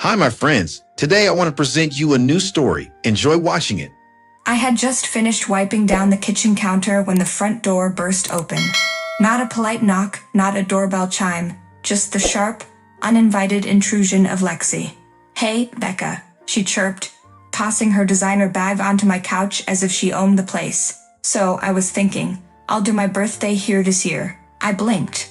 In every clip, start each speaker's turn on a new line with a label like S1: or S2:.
S1: Hi, my friends. Today I want to present you a new story. Enjoy watching it.
S2: I had just finished wiping down the kitchen counter when the front door burst open. Not a polite knock, not a doorbell chime, just the sharp, uninvited intrusion of Lexi. "Hey, Becca," she chirped, tossing her designer bag onto my couch as if she owned the place. "So, I was thinking, I'll do my birthday here this year." I blinked.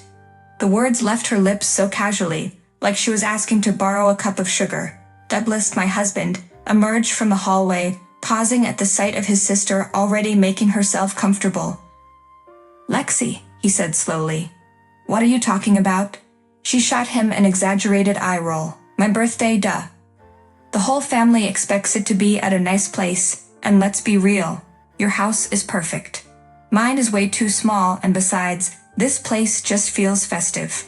S2: The words left her lips so casually, like she was asking to borrow a cup of sugar. Douglas, my husband, emerged from the hallway, pausing at the sight of his sister already making herself comfortable. "Lexi," he said slowly. "What are you talking about?" She shot him an exaggerated eye roll. "My birthday, duh. The whole family expects it to be at a nice place, and let's be real, your house is perfect. Mine is way too small, and besides, this place just feels festive."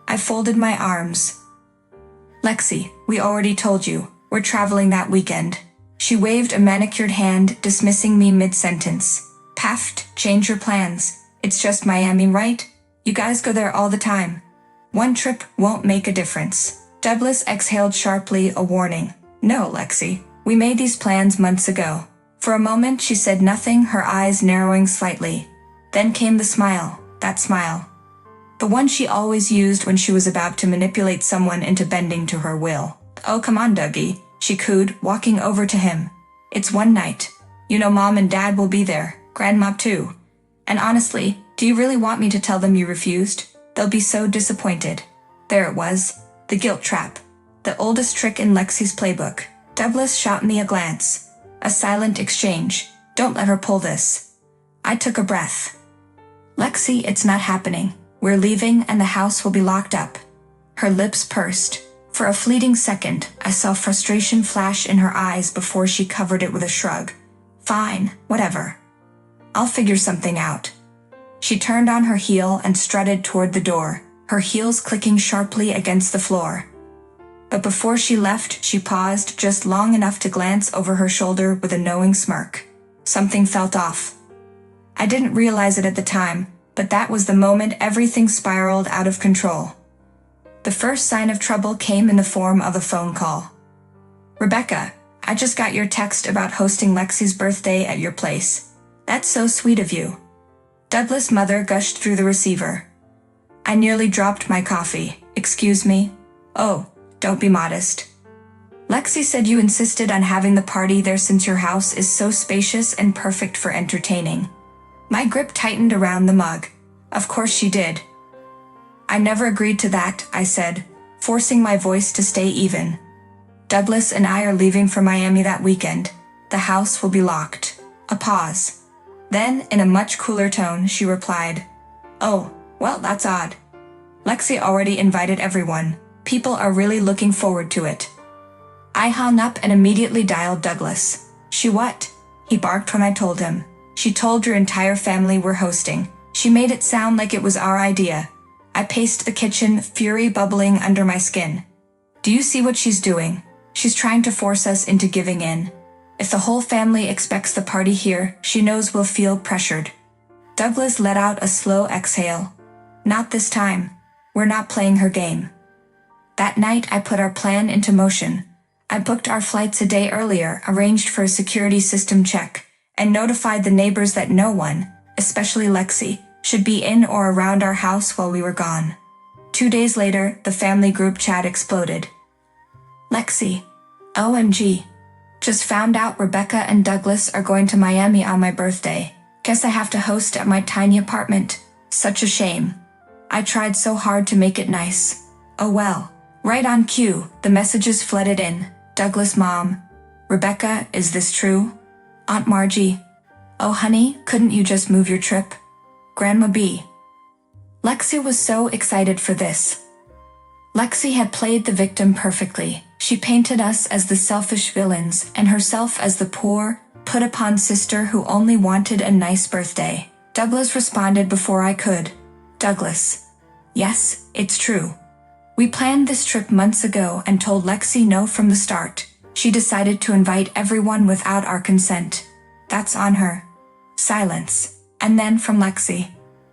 S2: I folded my arms. "Lexi, we already told you, we're traveling that weekend." She waved a manicured hand, dismissing me mid-sentence. "Paft, change your plans. It's just Miami, right? You guys go there all the time. One trip won't make a difference." Douglas exhaled sharply, a warning. "No, Lexi, we made these plans months ago." For a moment she said nothing, her eyes narrowing slightly. Then came the smile, that smile. The one she always used when she was about to manipulate someone into bending to her will. "Oh, come on, Dougie," she cooed, walking over to him. "It's one night. You know Mom and Dad will be there, Grandma too. And honestly, do you really want me to tell them you refused? They'll be so disappointed." There it was, the guilt trap. The oldest trick in Lexi's playbook. Douglas shot me a glance. A silent exchange. "Don't let her pull this." I took a breath. "Lexi, it's not happening. We're leaving and the house will be locked up." Her lips pursed. For a fleeting second, I saw frustration flash in her eyes before she covered it with a shrug. "Fine, whatever. I'll figure something out." She turned on her heel and strutted toward the door, her heels clicking sharply against the floor. But before she left, she paused just long enough to glance over her shoulder with a knowing smirk. Something felt off. I didn't realize it at the time, but that was the moment everything spiraled out of control. The first sign of trouble came in the form of a phone call. "Rebecca, I just got your text about hosting Lexi's birthday at your place. That's so sweet of you." Douglas' mother gushed through the receiver. I nearly dropped my coffee. "Excuse me?" "Oh, don't be modest. Lexi said you insisted on having the party there since your house is so spacious and perfect for entertaining." My grip tightened around the mug. "Of course she did." "I never agreed to that," I said, forcing my voice to stay even. "Douglas and I are leaving for Miami that weekend. The house will be locked." A pause. Then, in a much cooler tone, she replied, "Oh, well, that's odd. Lexi already invited everyone. People are really looking forward to it." I hung up and immediately dialed Douglas. "She what?" He barked when I told him. "She told your entire family we're hosting. She made it sound like it was our idea." I paced the kitchen, fury bubbling under my skin. "Do you see what she's doing? She's trying to force us into giving in. If the whole family expects the party here, she knows we'll feel pressured." Douglas let out a slow exhale. "Not this time. We're not playing her game." That night, I put our plan into motion. I booked our flights a day earlier, arranged for a security system check, and notified the neighbors that no one, especially Lexi, should be in or around our house while we were gone. 2 days later, the family group chat exploded. "Lexi, OMG. Just found out Rebecca and Douglas are going to Miami on my birthday. Guess I have to host at my tiny apartment. Such a shame. I tried so hard to make it nice. Oh well." Right on cue, the messages flooded in. "Douglas' mom. Rebecca, is this true? Aunt Margie. Oh honey, couldn't you just move your trip? Grandma B." Lexi was so excited for this. Lexi had played the victim perfectly. She painted us as the selfish villains and herself as the poor, put-upon sister who only wanted a nice birthday. Douglas responded before I could. "Douglas. Yes, it's true. We planned this trip months ago and told Lexi no from the start. She decided to invite everyone without our consent. That's on her." Silence. And then from Lexi.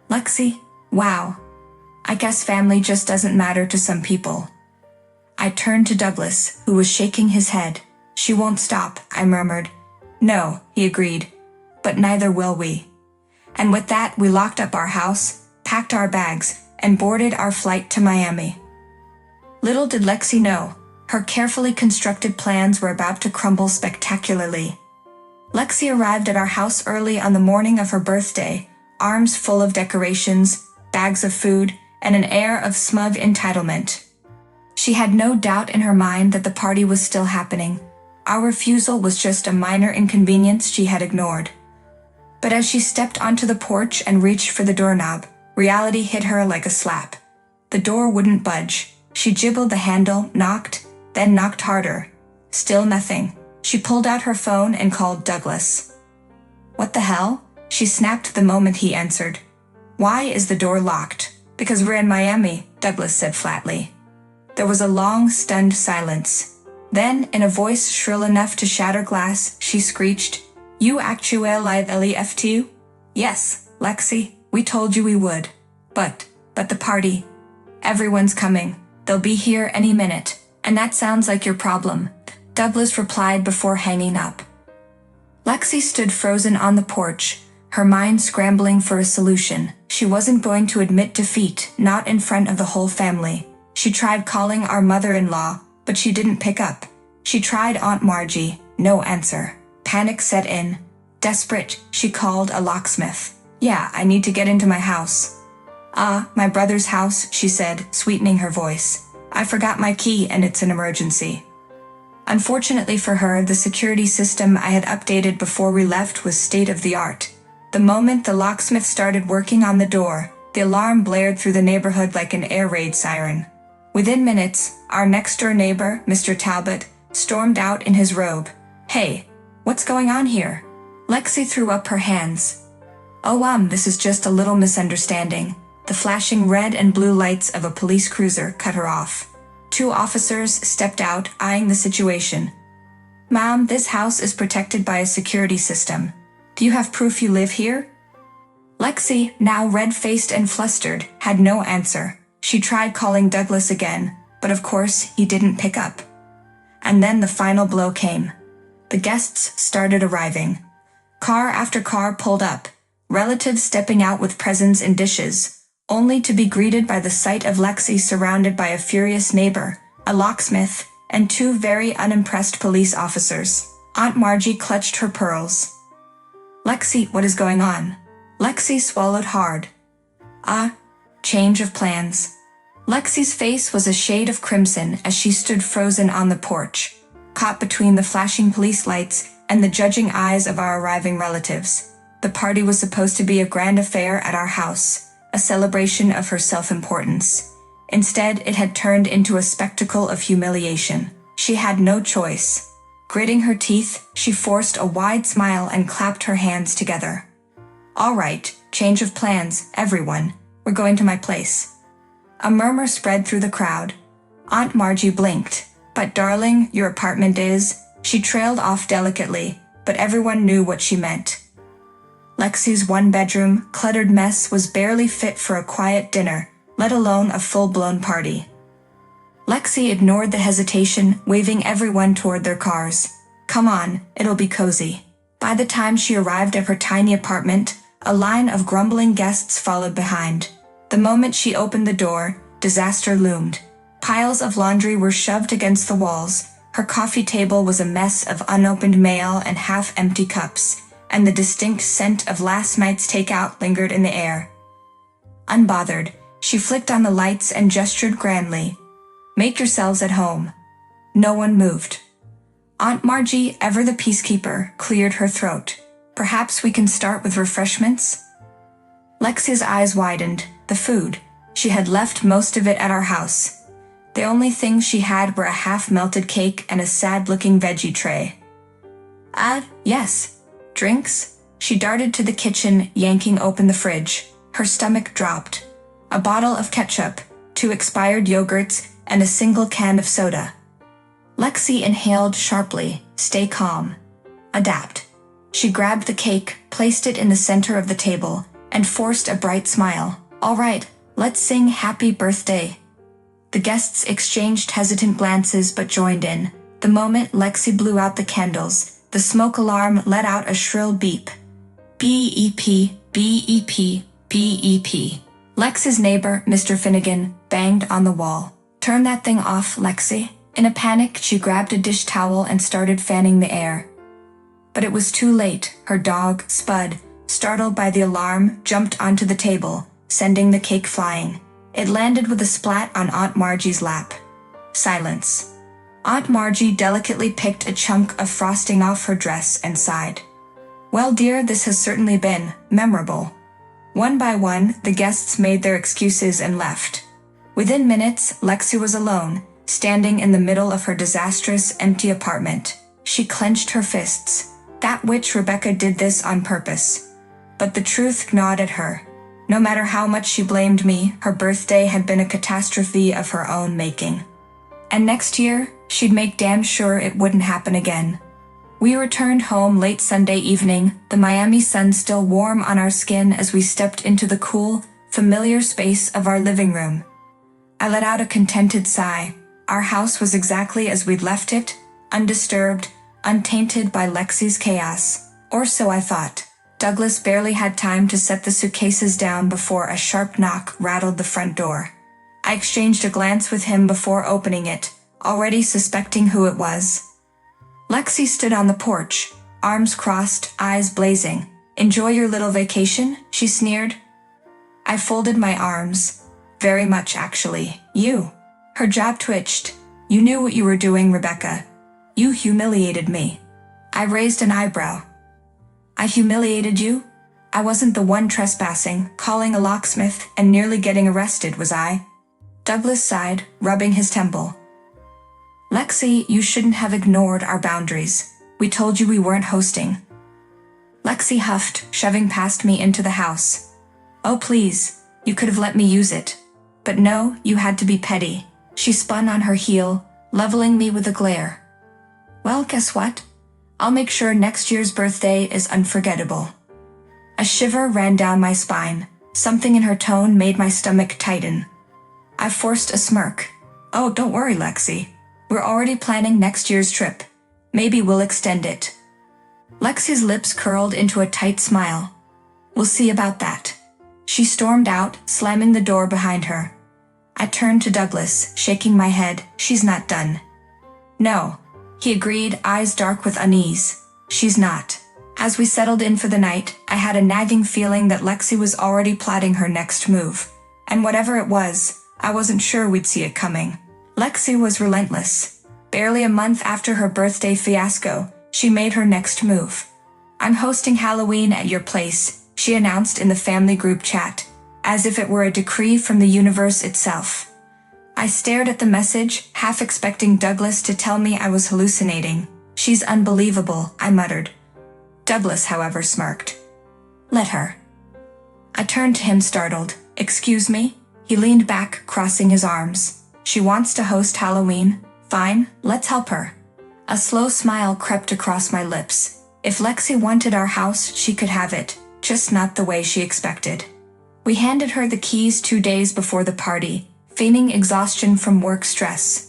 S2: "Lexi, wow. I guess family just doesn't matter to some people." I turned to Douglas, who was shaking his head. She won't stop, I murmured. No, he agreed. But neither will we. And with that, we locked up our house, packed our bags, and boarded our flight to Miami. Little did Lexi know, her carefully constructed plans were about to crumble spectacularly. Lexi arrived at our house early on the morning of her birthday, arms full of decorations, bags of food, and an air of smug entitlement. She had no doubt in her mind that the party was still happening. Our refusal was just a minor inconvenience she had ignored. But as she stepped onto the porch and reached for the doorknob, reality hit her like a slap. The door wouldn't budge. She jiggled the handle, knocked, then knocked harder. Still nothing. She pulled out her phone and called Douglas. What the hell? She snapped the moment he answered. Why is the door locked? Because we're in Miami, Douglas said flatly. There was a long, stunned silence. Then, in a voice shrill enough to shatter glass, she screeched, You actually left? Yes, Lexi, we told you we would. But the party. Everyone's coming. They'll be here any minute. And that sounds like your problem, Douglas replied before hanging up. Lexi stood frozen on the porch, her mind scrambling for a solution. She wasn't going to admit defeat, not in front of the whole family. She tried calling our mother-in-law, but she didn't pick up. She tried Aunt Margie, no answer. Panic set in. Desperate, she called a locksmith. Yeah, I need to get into my house. My brother's house, she said, sweetening her voice. I forgot my key and it's an emergency. Unfortunately for her, the security system I had updated before we left was state-of-the-art. The moment the locksmith started working on the door, the alarm blared through the neighborhood like an air raid siren. Within minutes, our next-door neighbor, Mr. Talbot, stormed out in his robe. Hey, what's going on here? Lexi threw up her hands. This is just a little misunderstanding. The flashing red and blue lights of a police cruiser cut her off. 2 officers stepped out, eyeing the situation. Mom, this house is protected by a security system. Do you have proof you live here? Lexi, now red-faced and flustered, had no answer. She tried calling Douglas again, but of course he didn't pick up. And then the final blow came. The guests started arriving. Car after car pulled up, relatives stepping out with presents and dishes, only to be greeted by the sight of Lexi surrounded by a furious neighbor, a locksmith, and 2 very unimpressed police officers. Aunt Margie clutched her pearls. Lexi, what is going on? Lexi swallowed hard. Change of plans. Lexi's face was a shade of crimson as she stood frozen on the porch, caught between the flashing police lights and the judging eyes of our arriving relatives. The party was supposed to be a grand affair at our house, a celebration of her self-importance. Instead, it had turned into a spectacle of humiliation. She had no choice. Gritting her teeth, she forced a wide smile and clapped her hands together. All right, change of plans, everyone. We're going to my place. A murmur spread through the crowd. Aunt Margie blinked. But darling, your apartment is... She trailed off delicately, but everyone knew what she meant. Lexi's 1-bedroom, cluttered mess was barely fit for a quiet dinner, let alone a full-blown party. Lexi ignored the hesitation, waving everyone toward their cars. Come on, it'll be cozy. By the time she arrived at her tiny apartment, a line of grumbling guests followed behind. The moment she opened the door, disaster loomed. Piles of laundry were shoved against the walls. Her coffee table was a mess of unopened mail and half-empty cups, and the distinct scent of last night's takeout lingered in the air. Unbothered, she flicked on the lights and gestured grandly. Make yourselves at home. No one moved. Aunt Margie, ever the peacekeeper, cleared her throat. Perhaps we can start with refreshments? Lexi's eyes widened. The food. She had left most of it at our house. The only things she had were a half-melted cake and a sad-looking veggie tray. Yes. Drinks? She darted to the kitchen, yanking open the fridge. Her stomach dropped. A bottle of ketchup, 2 expired yogurts, and a single can of soda. Lexi inhaled sharply. Stay calm. Adapt. She grabbed the cake, placed it in the center of the table, and forced a bright smile. All right, let's sing happy birthday. The guests exchanged hesitant glances but joined in. The moment Lexi blew out the candles, the smoke alarm let out a shrill beep. BEP, BEP, BEP. Lexi's neighbor, Mr. Finnegan, banged on the wall. "Turn that thing off, Lexi." In a panic, she grabbed a dish towel and started fanning the air. But it was too late. Her dog, Spud, startled by the alarm, jumped onto the table, sending the cake flying. It landed with a splat on Aunt Margie's lap. Silence. Aunt Margie delicately picked a chunk of frosting off her dress and sighed. "Well, dear, this has certainly been memorable." One by one, the guests made their excuses and left. Within minutes, Lexi was alone, standing in the middle of her disastrous, empty apartment. She clenched her fists. That witch Rebecca did this on purpose. But the truth gnawed at her. No matter how much she blamed me, her birthday had been a catastrophe of her own making. And next year, she'd make damn sure it wouldn't happen again. We returned home late Sunday evening, the Miami sun still warm on our skin as we stepped into the cool, familiar space of our living room. I let out a contented sigh. Our house was exactly as we'd left it, undisturbed, untainted by Lexi's chaos. Or so I thought. Douglas barely had time to set the suitcases down before a sharp knock rattled the front door. I exchanged a glance with him before opening it, already suspecting who it was. Lexi stood on the porch, arms crossed, eyes blazing. "Enjoy your little vacation?" she sneered. I folded my arms. "Very much, actually. You." Her jaw twitched. "You knew what you were doing, Rebecca. You humiliated me." I raised an eyebrow. "I humiliated you? I wasn't the one trespassing, calling a locksmith, and nearly getting arrested, was I?" Douglas sighed, rubbing his temple. "Lexi, you shouldn't have ignored our boundaries. We told you we weren't hosting." Lexi huffed, shoving past me into the house. "Oh please, you could have let me use it. But no, you had to be petty." She spun on her heel, leveling me with a glare. "Well, guess what? I'll make sure next year's birthday is unforgettable." A shiver ran down my spine. Something in her tone made my stomach tighten. I forced a smirk. "Oh, don't worry, Lexi. We're already planning next year's trip. Maybe we'll extend it." Lexi's lips curled into a tight smile. "We'll see about that." She stormed out, slamming the door behind her. I turned to Douglas, shaking my head. "She's not done." "No," he agreed, eyes dark with unease. "She's not." As we settled in for the night, I had a nagging feeling that Lexi was already plotting her next move. And whatever it was, I wasn't sure we'd see it coming. Lexi was relentless. Barely a month after her birthday fiasco, she made her next move. "I'm hosting Halloween at your place," she announced in the family group chat, as if it were a decree from the universe itself. I stared at the message, half expecting Douglas to tell me I was hallucinating. "She's unbelievable," I muttered. Douglas, however, smirked. "Let her." I turned to him startled. "Excuse me?" He leaned back, crossing his arms. "She wants to host Halloween? Fine, let's help her." A slow smile crept across my lips. If Lexi wanted our house, she could have it, just not the way she expected. We handed her the keys 2 days before the party, feigning exhaustion from work stress.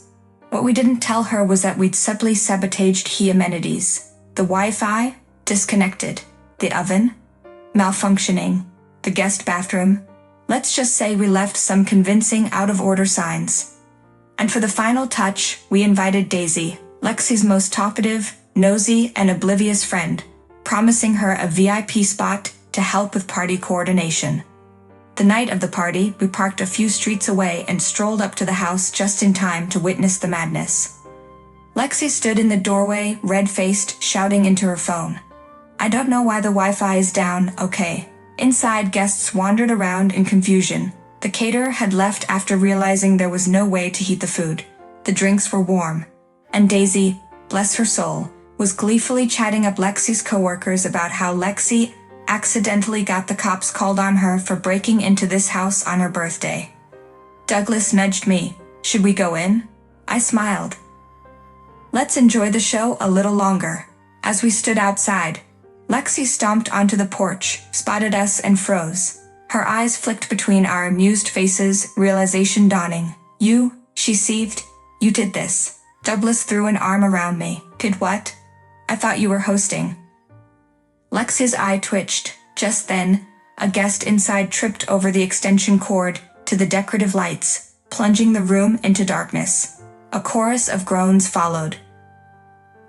S2: What we didn't tell her was that we'd subtly sabotaged key amenities. The Wi-Fi? Disconnected. The oven? Malfunctioning. The guest bathroom? Let's just say we left some convincing out-of-order signs. And for the final touch, we invited Daisy, Lexi's most talkative, nosy, and oblivious friend, promising her a VIP spot to help with party coordination. The night of the party, we parked a few streets away and strolled up to the house just in time to witness the madness. Lexi stood in the doorway, red-faced, shouting into her phone. "I don't know why the Wi-Fi is down, okay." Inside, guests wandered around in confusion. The caterer had left after realizing there was no way to heat the food. The drinks were warm. And Daisy, bless her soul, was gleefully chatting up Lexi's coworkers about how Lexi accidentally got the cops called on her for breaking into this house on her birthday. Douglas nudged me. "Should we go in?" I smiled. "Let's enjoy the show a little longer." As we stood outside, Lexi stomped onto the porch, spotted us, and froze. Her eyes flicked between our amused faces, realization dawning. "You," she seethed. You did this. Douglas threw an arm around me. Did what? I thought you were hosting. Lexi's eye twitched. Just then, a guest inside tripped over the extension cord to the decorative lights, plunging the room into darkness. A chorus of groans followed.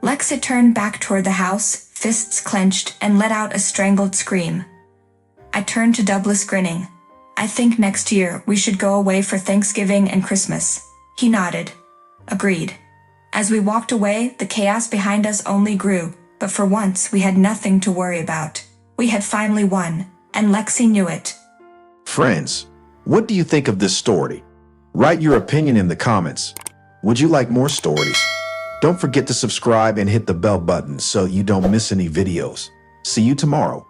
S2: Lexi turned back toward the house, fists clenched, and let out a strangled scream. I turned to Douglas, grinning. I think next year we should go away for Thanksgiving and Christmas. He nodded. Agreed. As we walked away, the chaos behind us only grew, but for once we had nothing to worry about. We had finally won, and Lexi knew it.
S1: Friends, what do you think of this story? Write your opinion in the comments. Would you like more stories? Don't forget to subscribe and hit the bell button so you don't miss any videos. See you tomorrow.